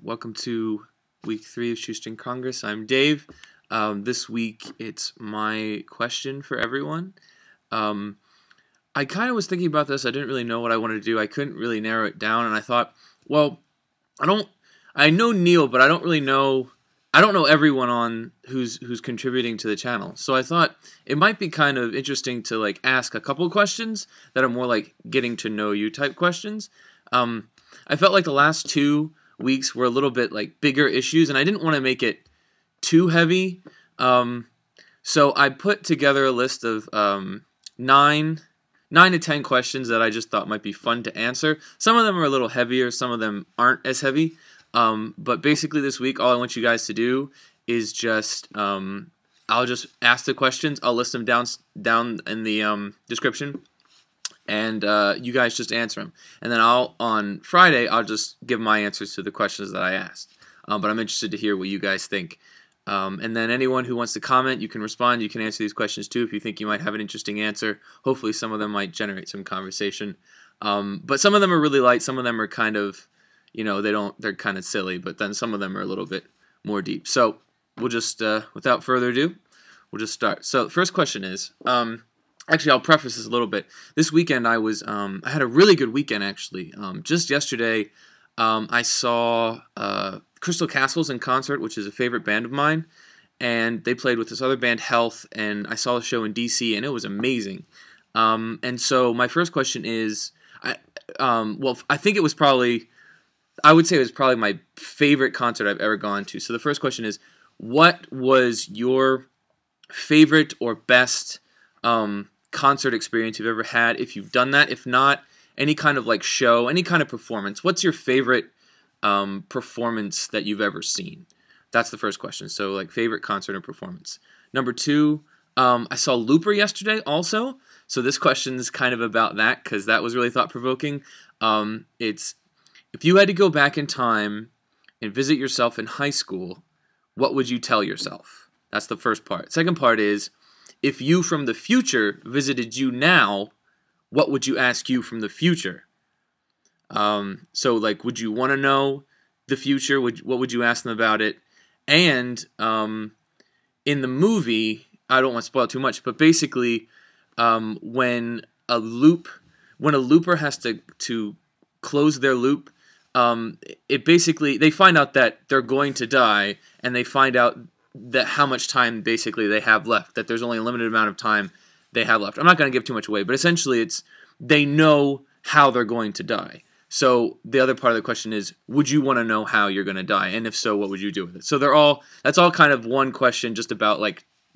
Welcome to week 3 of Shoestring Congress. I'm Dave. This week it's my question for everyone. I kind of was thinking about this. I didn't really know what I wanted to do. I couldn't really narrow it down, and I thought, well, I know Neil, but I don't know everyone on who's contributing to the channel. So I thought it might be kind of interesting to ask a couple questions that are more like getting to know you type questions. I felt like the last 2 weeks were a little bit bigger issues, and I didn't want to make it too heavy. So I put together a list of 9 to 10 questions that I just thought might be fun to answer. Some of them are a little heavier, some of them aren't as heavy. But basically this week, all I want you guys to do is just, I'll just ask the questions. I'll list them down in the description, and you guys just answer them. And then on Friday, I'll just give my answers to the questions that I asked. But I'm interested to hear what you guys think. And then anyone who wants to comment, you can respond. You can answer these questions too if you think you might have an interesting answer. Hopefully some of them might generate some conversation. But some of them are really light. Some of them are kind of, they're kind of silly. But then some of them are a little bit more deep. So we'll just, without further ado, we'll just start. So the first question is, actually, I'll preface this a little bit. This weekend I had a really good weekend actually. Just yesterday, I saw Crystal Castles in concert, which is a favorite band of mine, and they played with this other band, Health, and I saw a show in DC, and it was amazing. And so my first question is, I think it was probably, I would say it was probably my favorite concert I've ever gone to. So the first question is, what was your favorite or best concert experience you've ever had, if you've done that? If not, any kind of show, any kind of performance. What's your favorite performance that you've ever seen? That's the first question. So favorite concert or performance. Number 2, I saw Looper yesterday also. So this question is kind of about that because that was really thought-provoking. It's, if you had to go back in time and visit yourself in high school, what would you tell yourself? That's the first part. Second part is, if you from the future visited you now, what would you ask you from the future? So would you want to know the future? What would you ask them about it? And in the movie, I don't want to spoil too much, but basically, when a looper has to close their loop, it basically, they find out that they're going to die, and they find out that how much time basically they have left, that there's only a limited amount of time they have left. I'm not going to give too much away, but essentially they know how they're going to die. So the other part of the question is, would you want to know how you're going to die? And if so, what would you do with it? So that's all kind of one question just about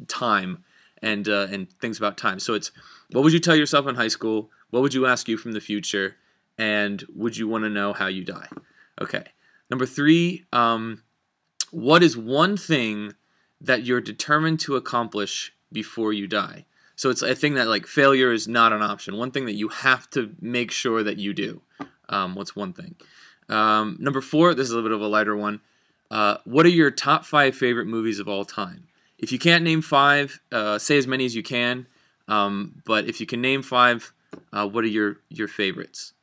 time and things about time. So it's, what would you tell yourself in high school? What would you ask you from the future? And would you want to know how you die? Okay. Number 3, what is one thing that you're determined to accomplish before you die? So it's a thing that failure is not an option. One thing that you have to make sure that you do. What's one thing? Number 4, this is a little bit of a lighter one. What are your top 5 favorite movies of all time? If you can't name 5, say as many as you can. But if you can name 5, what are your favorites?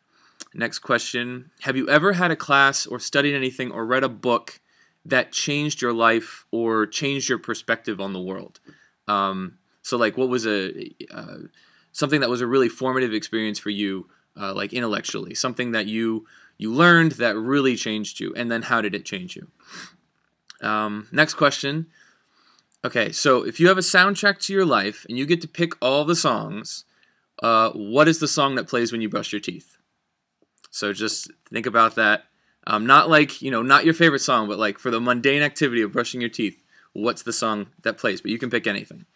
Next question. Have you ever had a class or studied anything or read a book that changed your life or changed your perspective on the world? So what was something that was a really formative experience for you, intellectually, something that you learned that really changed you, and then how did it change you? Next question. Okay, so if you have a soundtrack to your life and you get to pick all the songs, what is the song that plays when you brush your teeth? So just think about that. Not not your favorite song, but for the mundane activity of brushing your teeth, what's the song that plays? But you can pick anything.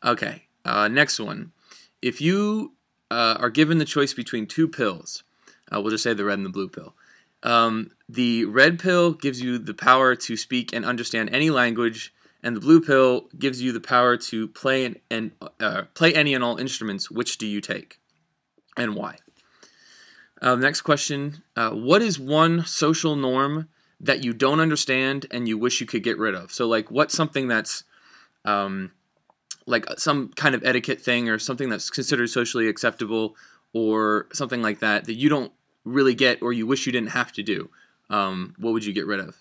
Okay, next one. If you are given the choice between 2 pills, we'll just say the red and the blue pill. The red pill gives you the power to speak and understand any language, and the blue pill gives you the power to play play any and all instruments. Which do you take, and why? Next question. What is one social norm that you don't understand and you wish you could get rid of? So what's something that's some kind of etiquette thing or something that's considered socially acceptable or something like that that you don't really get or you wish you didn't have to do? what would you get rid of?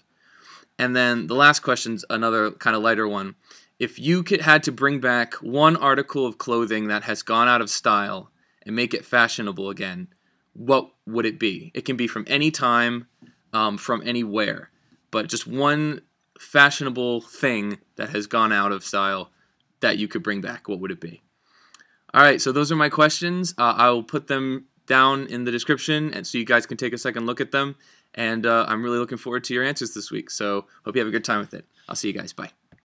And then the last question's another kind of lighter one. If you had to bring back one article of clothing that has gone out of style and make it fashionable again, what would it be? It can be from any time, from anywhere, but just one fashionable thing that has gone out of style that you could bring back. What would it be? All right, so those are my questions. I will put them down in the description, and so you guys can take a second look at them. And I'm really looking forward to your answers this week. So hope you have a good time with it. I'll see you guys. Bye.